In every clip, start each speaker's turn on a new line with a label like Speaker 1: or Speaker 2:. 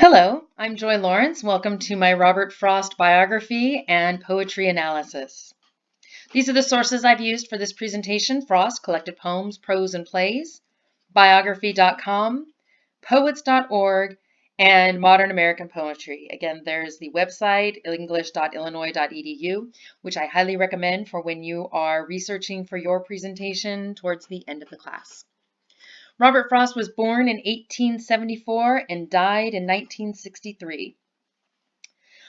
Speaker 1: Hello, I'm Joy Lawrence. Welcome to my Robert Frost biography and poetry analysis. These are the sources I've used for this presentation: Frost, collected poems, prose, and plays, biography.com, poets.org, and Modern American Poetry. Again, there's the website, english.illinois.edu, which I highly recommend for when you are researching for your presentation towards the end of the class. Robert Frost was born in 1874 and died in 1963.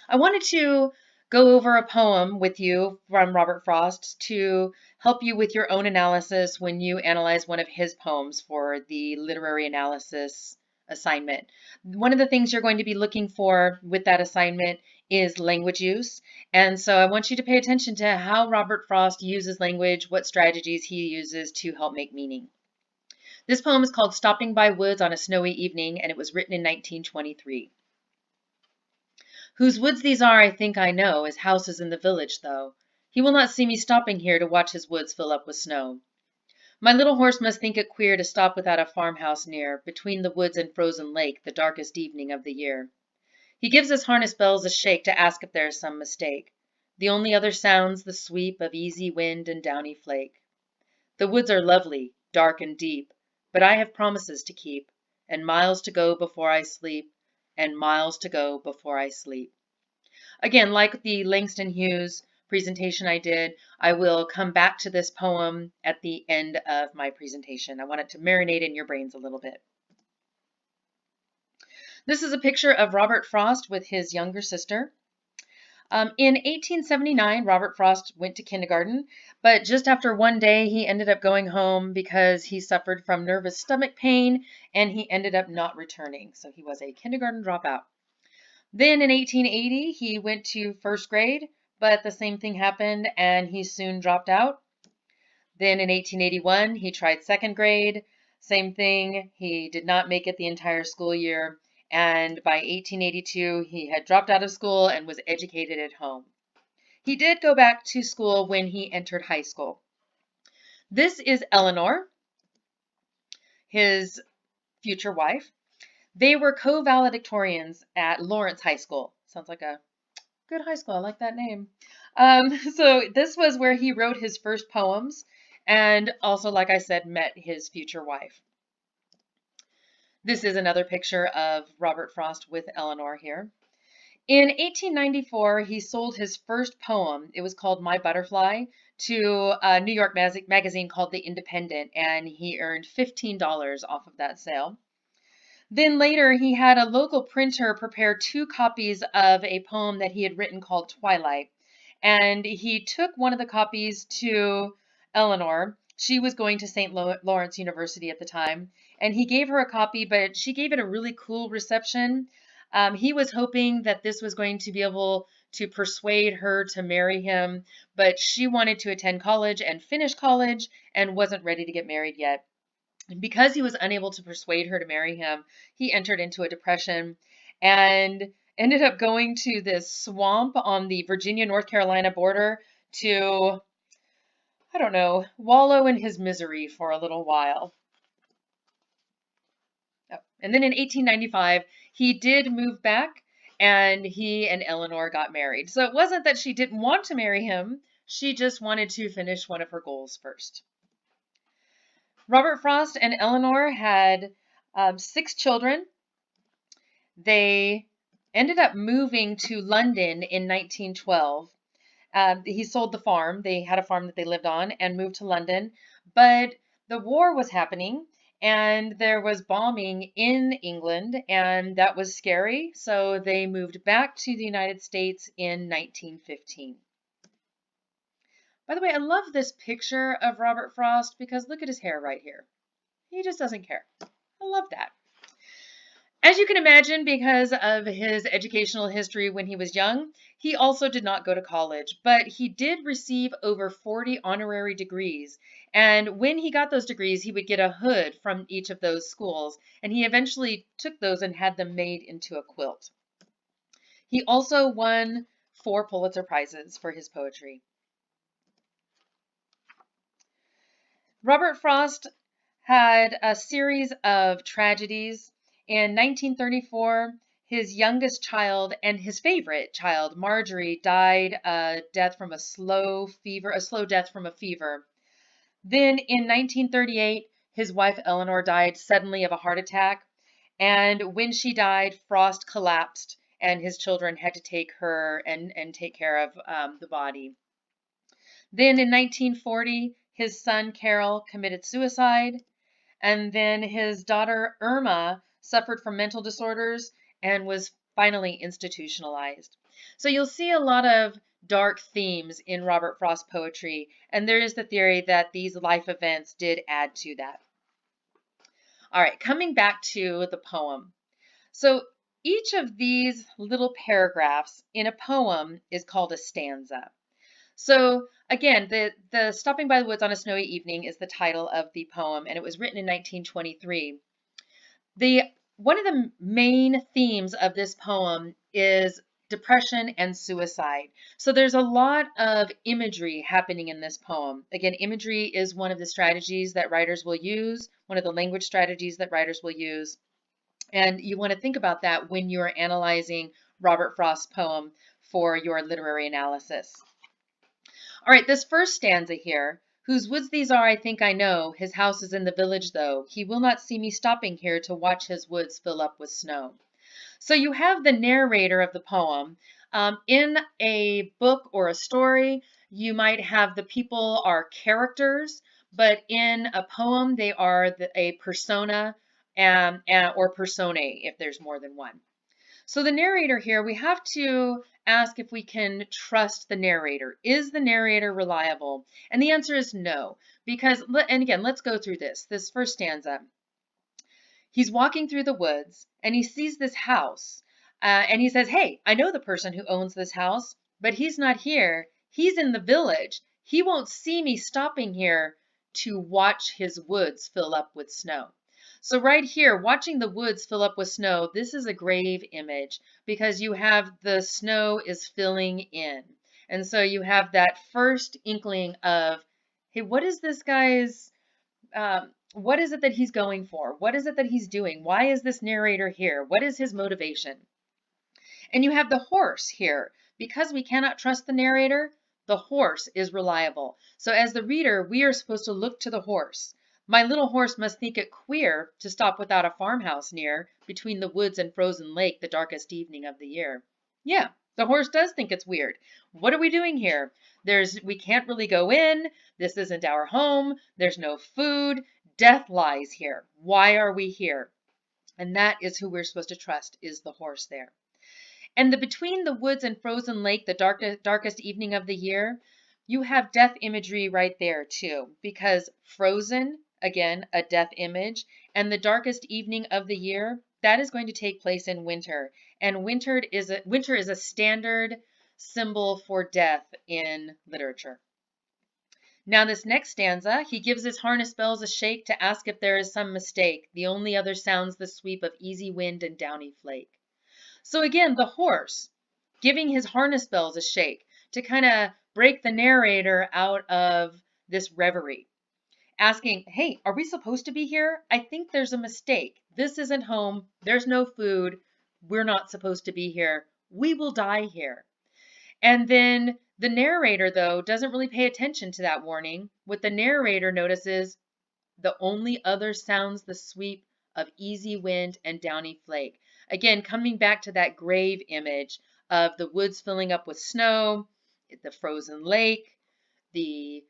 Speaker 1: I wanted to go over a poem with you from Robert Frost to help you with your own analysis when you analyze one of his poems for the literary analysis assignment. One of the things you're going to be looking for with that assignment is language use. And so I want you to pay attention to how Robert Frost uses language, what strategies he uses to help make meaning. This poem is called Stopping by Woods on a Snowy Evening, and it was written in 1923. Whose woods these are I think I know, his house is in the village, though. He will not see me stopping here to watch his woods fill up with snow. My little horse must think it queer to stop without a farmhouse near, between the woods and frozen lake, the darkest evening of the year. He gives his harness bells a shake to ask if there is some mistake. The only other sounds the sweep of easy wind and downy flake. The woods are lovely, dark and deep, but I have promises to keep, and miles to go before I sleep, and miles to go before I sleep. Again, like the Langston Hughes presentation I did, I will come back to this poem at the end of my presentation. I want it to marinate in your brains a little bit. This is a picture of Robert Frost with his younger sister. In 1879, Robert Frost went to kindergarten, but just after one day, he ended up going home because he suffered from nervous stomach pain and he ended up not returning. So he was a kindergarten dropout. Then in 1880, he went to first grade, but the same thing happened and he soon dropped out. Then in 1881, he tried second grade. Same thing, he did not make it the entire school year. And by 1882, he had dropped out of school and was educated at home. He did go back to school when he entered high school. This is Eleanor, his future wife. They were co-valedictorians at Lawrence High School. Sounds like a good high school. I like that name. So this was where he wrote his first poems and also, like I said, met his future wife. This is another picture of Robert Frost with Eleanor here. In 1894, he sold his first poem. It was called My Butterfly to a New York magazine called The Independent, and he earned $15 off of that sale. Then later, he had a local printer prepare 2 copies of a poem that he had written called Twilight, and he took one of the copies to Eleanor. She was going to St. Lawrence University at the time, and he gave her a copy, but she gave it a really cool reception. He was hoping that this was going to be able to persuade her to marry him, but she wanted to attend college and finish college and wasn't ready to get married yet. And because he was unable to persuade her to marry him, he entered into a depression and ended up going to this swamp on the Virginia-North Carolina border to, I don't know, wallow in his misery for a little while. Oh. And then in 1895, he did move back and he and Eleanor got married. So it wasn't that she didn't want to marry him, she just wanted to finish one of her goals first. Robert Frost and Eleanor had 6 children. They ended up moving to London in 1912. He sold the farm. They had a farm that they lived on and moved to London. But the war was happening and there was bombing in England, and that was scary. So they moved back to the United States in 1915. By the way, I love this picture of Robert Frost because look at his hair right here. He just doesn't care. I love that. As you can imagine, because of his educational history when he was young, he also did not go to college, but he did receive over 40 honorary degrees. And when he got those degrees, he would get a hood from each of those schools, and he eventually took those and had them made into a quilt. He also won 4 Pulitzer Prizes for his poetry. Robert Frost had a series of tragedies. In 1934, his youngest child and his favorite child, Marjorie, died a death from a slow death from a fever. Then in 1938, his wife Eleanor died suddenly of a heart attack. And when she died, Frost collapsed, and his children had to take her and take care of the body. Then in 1940, his son Carol committed suicide. And then his daughter Irma suffered from mental disorders and was finally institutionalized. So you'll see a lot of dark themes in Robert Frost poetry, and there is the theory that these life events did add to that. All right, coming back to the poem. So each of these little paragraphs in a poem is called a stanza. So again, the Stopping by the Woods on a Snowy Evening is the title of the poem, and it was written in 1923. One of the main themes of this poem is depression and suicide. So there's a lot of imagery happening in this poem. Again, imagery is one of the strategies that writers will use, one of the language strategies that writers will use. And you want to think about that when you're analyzing Robert Frost's poem for your literary analysis. All right, this first stanza here, whose woods these are I think I know, his house is in the village though, he will not see me stopping here to watch his woods fill up with snow. So you have the narrator of the poem. In a book or a story, you might have the people are characters, but in a poem, they are a persona or personae if there's more than one. So the narrator here, we have to ask if we can trust the narrator. Is the narrator reliable? And the answer is no, because, and again, let's go through this first stanza. He's walking through the woods and he sees this house and he says, hey, I know the person who owns this house, but he's not here. He's in the village. He won't see me stopping here to watch his woods fill up with snow. So right here, watching the woods fill up with snow, this is a grave image because you have the snow is filling in. And so you have that first inkling of, hey, what is this guy's, what is it that he's going for? What is it that he's doing? Why is this narrator here? What is his motivation? And you have the horse here. Because we cannot trust the narrator, the horse is reliable. So as the reader, we are supposed to look to the horse. My little horse must think it queer to stop without a farmhouse near, between the woods and frozen lake, the darkest evening of the year. Yeah, the horse does think it's weird. What are we doing here? We can't really go in. This isn't our home. There's no food. Death lies here. Why are we here? And that is who we're supposed to trust, is the horse there. And between the woods and frozen lake, the darkest evening of the year, you have death imagery right there too, because frozen, again, a death image, and the darkest evening of the year, that is going to take place in winter. And winter is a standard symbol for death in literature. Now this next stanza, he gives his harness bells a shake to ask if there is some mistake. The only other sounds the sweep of easy wind and downy flake. So again, the horse giving his harness bells a shake to kind of break the narrator out of this reverie. Asking, hey, are we supposed to be here? I think there's a mistake. This isn't home. There's no food. We're not supposed to be here. We will die here. And then the narrator, though, doesn't really pay attention to that warning. What the narrator notices, the only other sounds the sweep of easy wind and downy flake. Again, coming back to that grave image of the woods filling up with snow, the frozen lake, the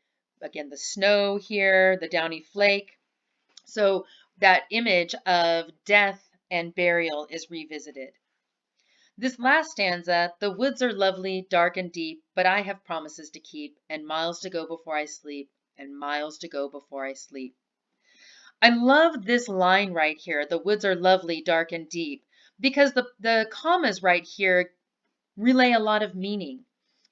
Speaker 1: snow here, the downy flake. So that image of death and burial is revisited. This last stanza, the woods are lovely, dark and deep, but I have promises to keep, and miles to go before I sleep, and miles to go before I sleep. I love this line right here, the woods are lovely, dark and deep, because the commas right here relay a lot of meaning.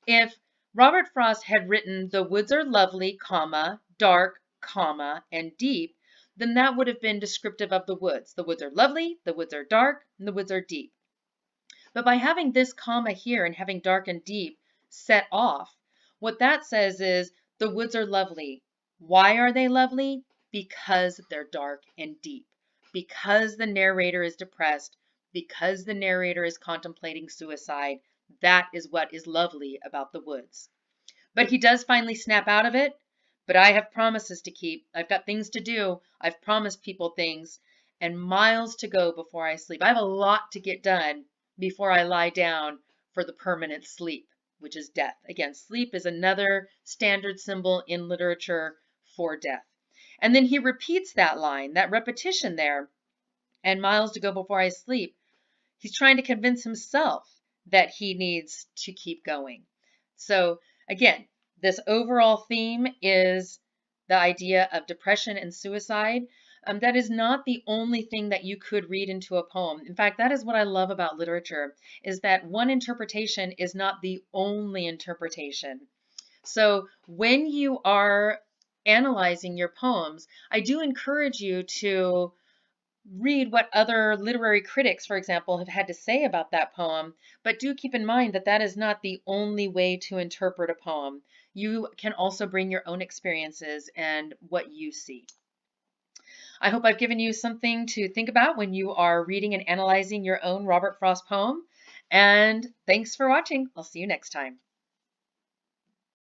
Speaker 1: If Robert Frost had written the woods are lovely, comma, dark, comma, and deep, then that would have been descriptive of the woods. The woods are lovely, the woods are dark, and the woods are deep. But by having this comma here and having dark and deep set off, what that says is the woods are lovely. Why are they lovely? Because they're dark and deep. Because the narrator is depressed, because the narrator is contemplating suicide. That is what is lovely about The Woods. But he does finally snap out of it. But I have promises to keep. I've got things to do. I've promised people things and miles to go before I sleep. I have a lot to get done before I lie down for the permanent sleep, which is death. Again, sleep is another standard symbol in literature for death. And then he repeats that line, that repetition there, and miles to go before I sleep. He's trying to convince himself that he needs to keep going. So again, this overall theme is the idea of depression and suicide. That is not the only thing that you could read into a poem. In fact, that is what I love about literature, is that one interpretation is not the only interpretation. So when you are analyzing your poems, I do encourage you to read what other literary critics, for example, have had to say about that poem, but do keep in mind that that is not the only way to interpret a poem. You can also bring your own experiences and what you see. I hope I've given you something to think about when you are reading and analyzing your own Robert Frost poem. And thanks for watching. I'll see you next time.